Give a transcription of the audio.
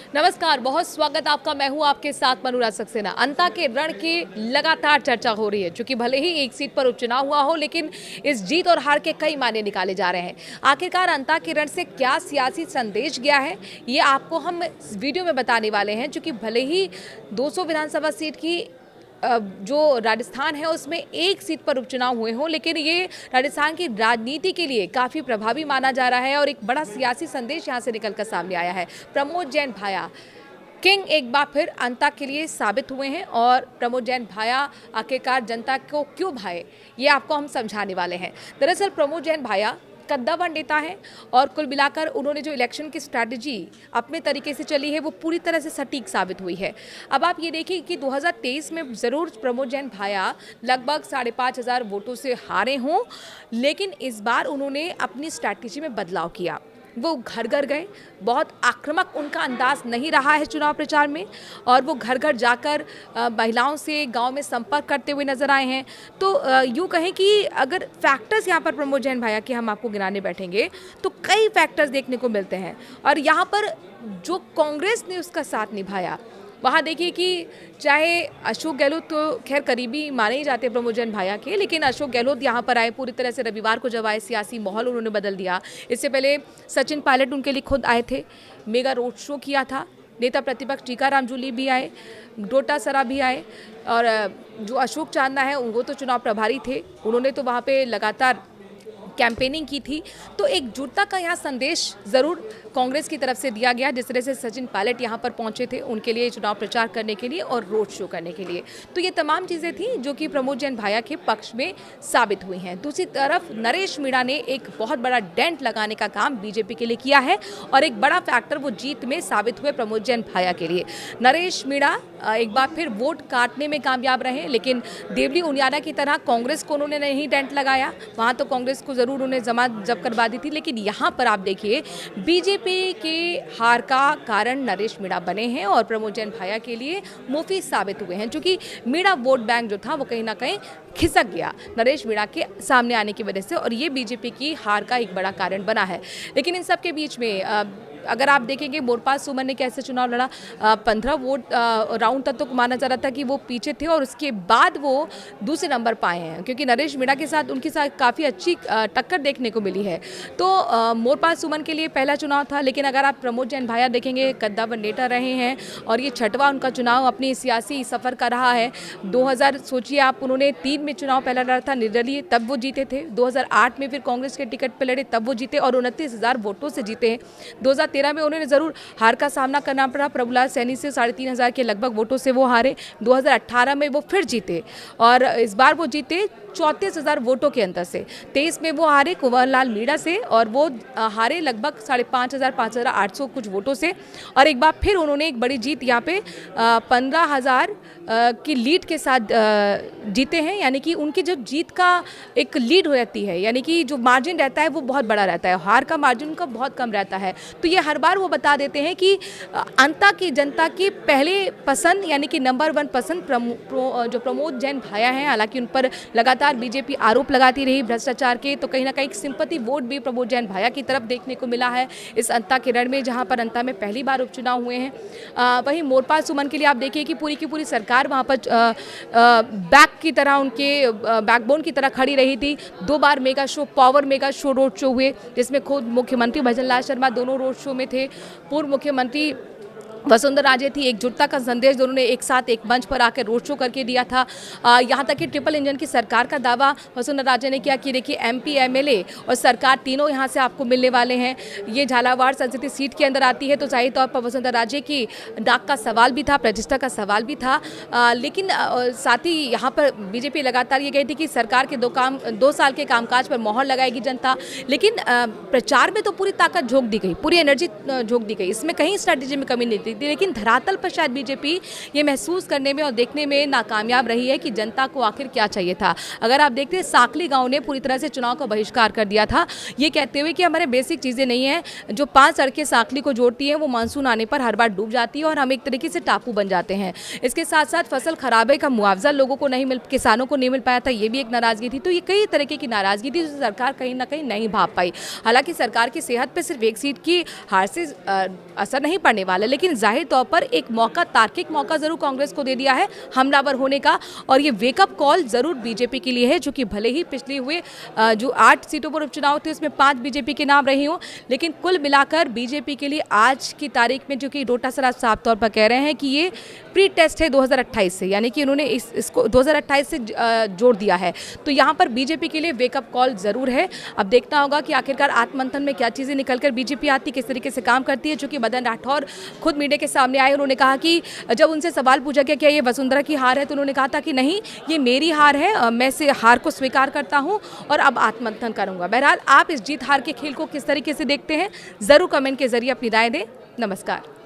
नमस्कार, बहुत स्वागत आपका। मैं हूं आपके साथ मनुराज सक्सेना। अंता के रण की लगातार चर्चा हो रही है, क्योंकि भले ही एक सीट पर उपचुनाव हुआ हो, लेकिन इस जीत और हार के कई मायने निकाले जा रहे हैं। आखिरकार अंता के रण से क्या सियासी संदेश गया है, ये आपको हम इस वीडियो में बताने वाले हैं। क्योंकि भले ही 200 विधानसभा सीट की जो राजस्थान है उसमें एक सीट पर उपचुनाव हुए हों, लेकिन ये राजस्थान की राजनीति के लिए काफ़ी प्रभावी माना जा रहा है और एक बड़ा सियासी संदेश यहाँ से निकलकर सामने आया है। प्रमोद जैन भाया किंग एक बार फिर अंता के लिए साबित हुए हैं, और प्रमोद जैन भाया आखिरकार जनता को क्यों भाए, ये आपको हम समझाने वाले हैं। दरअसल प्रमोद जैन भाया कद्दावर नेता है, और कुल मिलाकर उन्होंने जो इलेक्शन की स्ट्रैटेजी अपने तरीके से चली है वो पूरी तरह से सटीक साबित हुई है। अब आप ये देखिए कि 2023 में ज़रूर प्रमोद जैन भाया लगभग 5,500 वोटों से हारे हों, लेकिन इस बार उन्होंने अपनी स्ट्रैटेजी में बदलाव किया। वो घर घर गए, बहुत आक्रामक उनका अंदाज नहीं रहा है चुनाव प्रचार में, और वो घर घर जाकर महिलाओं से गांव में संपर्क करते हुए नजर आए हैं। तो यूँ कहें कि अगर फैक्टर्स यहाँ पर प्रमोद जैन भाया के हम आपको गिनाने बैठेंगे तो कई फैक्टर्स देखने को मिलते हैं, और यहाँ पर जो कांग्रेस ने उसका साथ निभाया, वहाँ देखिए कि चाहे अशोक गहलोत तो खैर करीबी माने ही जाते हैं प्रमोद जैन भाया के, लेकिन अशोक गहलोत यहाँ पर आए पूरी तरह से। रविवार को जब आए, सियासी माहौल उन्होंने बदल दिया। इससे पहले सचिन पायलट उनके लिए खुद आए थे, मेगा रोड शो किया था। नेता प्रतिपक्ष टीकाराम जूली भी आए, डोटासरा भी आए, और जो अशोक चांदना है वो तो चुनाव प्रभारी थे, उन्होंने तो वहाँ पर लगातार कैंपेनिंग की थी। तो एकजुटता का यहाँ संदेश ज़रूर कांग्रेस की तरफ से दिया गया। जिस तरह से सचिन पायलट यहाँ पर पहुँचे थे उनके लिए चुनाव प्रचार करने के लिए और रोड शो करने के लिए, तो ये तमाम चीज़ें थी जो कि प्रमोद जैन भाया के पक्ष में साबित हुई हैं। दूसरी तरफ नरेश मीणा ने एक बहुत बड़ा डेंट लगाने का काम बीजेपी के लिए किया है, और एक बड़ा फैक्टर वो जीत में साबित हुए प्रमोद जैन भाया के लिए। नरेश मीणा एक बार फिर वोट काटने में कामयाब रहे, लेकिन देवली उनियाना की तरह कांग्रेस को उन्होंने नहीं डेंट लगाया। वहाँ तो कांग्रेस को जरूर उन्हें जमात जब्त करवा दी थी, लेकिन यहाँ पर आप देखिए बीजेपी के हार का कारण नरेश मीणा बने हैं और प्रमोद जैन भाया के लिए मुफीद साबित हुए हैं। क्योंकि मीणा वोट बैंक जो था वो कहीं ना कहीं खिसक गया नरेश मीणा के सामने आने की वजह से, और ये बीजेपी की हार का एक बड़ा कारण बना है। लेकिन इन सब के बीच में अगर आप देखेंगे मोरपाल सुमन ने कैसे चुनाव लड़ा, 15 वोट राउंड तक तो माना जा रहा था कि वो पीछे थे, और उसके बाद वो दूसरे नंबर पाए हैं, क्योंकि नरेश मीणा के साथ उनके साथ काफ़ी अच्छी टक्कर देखने को मिली है। तो मोरपाल सुमन के लिए पहला चुनाव था, लेकिन अगर आप प्रमोद जैन भाया देखेंगे कद्दावर नेता रहे हैं, और ये छठवां उनका चुनाव अपनी सियासी सफ़र का रहा है। 2000 सोचिए आप, उन्होंने 3 में चुनाव पहला लड़ा था निर्दलीय, तब वो जीते थे। 2008 में फिर कांग्रेस के टिकट पर लड़े, तब वो जीते और 29,000 वोटों से जीते हैं। 2013 में उन्होंने ज़रूर हार का सामना करना पड़ा, प्रभुलाल सैनी से 3,500 के लगभग वोटों से वो हारे। 2018 में वो फिर जीते, और इस बार वो जीते 34,000 वोटों के अंतर से। 23 में वो हारे कुंवरलाल मीणा से, और वो हारे लगभग 5,800 कुछ वोटों से, और एक बार फिर उन्होंने एक बड़ी जीत यहाँ पे 15,000 की लीड के साथ जीते हैं। यानी कि उनकी जो जीत का एक लीड हो जाती है, यानी कि जो मार्जिन रहता है वो बहुत बड़ा रहता है, हार का मार्जिन उनका बहुत कम रहता है। तो ये हर बार वो बता देते हैं कि अंता की जनता की पहले पसंद, यानी कि नंबर 1 पसंद जो प्रमोद जैन भाया हैं। हालांकि उन पर लगातार बीजेपी आरोप लगाती रही भ्रष्टाचार के, तो कहीं ना कहीं सिंपैथी वोट भी प्रमोद जैन भाया की तरफ देखने को मिला है इस अंता के रण में, जहां पर अंता में पहली बार उपचुनाव हुए हैं। वहीं मोरपाल सुमन के लिए आप देखिए कि पूरी की पूरी सरकार वहां पर बैक की तरह, उनके बैकबोन की तरह खड़ी रही थी। 2 बार mega show, power mega show road show हुए, जिसमें खुद मुख्यमंत्री भजनलाल शर्मा दोनों रोड शो में थे। पूर्व मुख्यमंत्री वसुंधरा राजे थी। एकजुटता का संदेश दोनों ने एक साथ एक मंच पर आकर रोड शो करके दिया था। यहाँ तक कि ट्रिपल इंजन की सरकार का दावा वसुंधरा राजे ने किया कि देखिए एमपी, एमएलए और सरकार तीनों यहाँ से आपको मिलने वाले हैं। ये झालावाड़ संसदीय सीट के अंदर आती है, तो जाहिर तौर पर वसुंधरा राजे की डाक का सवाल भी था, प्रतिष्ठा का सवाल भी था। लेकिन साथ ही यहाँ पर बीजेपी लगातार ये कही थी कि सरकार के 2 साल के कामकाज पर मोहर लगाएगी जनता, लेकिन प्रचार में तो पूरी ताकत झोंक दी गई, पूरी एनर्जी झोंक दी गई, इसमें कहीं स्ट्रैटेजी में कमी नहीं थी। लेकिन धरातल पर शायद बीजेपी ये महसूस करने में और देखने में नाकामयाब रही है कि जनता को आखिर क्या चाहिए था। अगर आप देखते हैं साकली गांव ने पूरी तरह से चुनाव का बहिष्कार कर दिया था, ये कहते हुए कि हमारे बेसिक चीज़ें नहीं हैं, जो 5 सड़कें साकली को जोड़ती हैं वो मानसून आने पर हर बार डूब जाती है और हम एक तरीके से टापू बन जाते हैं। इसके साथ साथ फसल खराबे का मुआवजा लोगों को नहीं मिल, किसानों को नहीं मिल पाया था, ये भी एक नाराजगी थी। तो ये कई तरीके की नाराजगी थी जो सरकार कहीं ना कहीं नहीं भाप पाई। हालांकि सरकार की सेहत पर सिर्फ एक सीट की हार से असर नहीं पड़ने वाला, लेकिन जाहिर तौर पर एक मौका, तार्किक मौका ज़रूर कांग्रेस को दे दिया है हमलावर होने का, और ये वेकअप कॉल ज़रूर बीजेपी के लिए है, जो कि भले ही पिछले हुए जो 8 सीटों पर उपचुनाव थे उसमें 5 बीजेपी के नाम रही हों, लेकिन कुल मिलाकर बीजेपी के लिए आज की तारीख में, जो कि डोटासरा साफ तौर पर कह रहे हैं कि ये प्री टेस्ट है 2028 से, यानी कि उन्होंने इसको 2028 से जोड़ दिया है। तो यहाँ पर बीजेपी के लिए वेकअप कॉल ज़रूर है। अब देखना होगा कि आखिरकार आत्ममंथन में क्या चीज़ें निकलकर बीजेपी आती, किस तरीके से काम करती है। चूँकि मदन राठौर खुद मीडिया के सामने आए, उन्होंने कहा कि जब उनसे सवाल पूछा गया क्या ये वसुंधरा की हार है, तो उन्होंने कहा था कि नहीं, ये मेरी हार है, मैं इस हार को स्वीकार करता हूँ और अब आत्ममंथन करूँगा। बहरहाल आप इस जीत हार के खेल को किस तरीके से देखते हैं, ज़रूर कमेंट के जरिए अपनी राय दें। नमस्कार।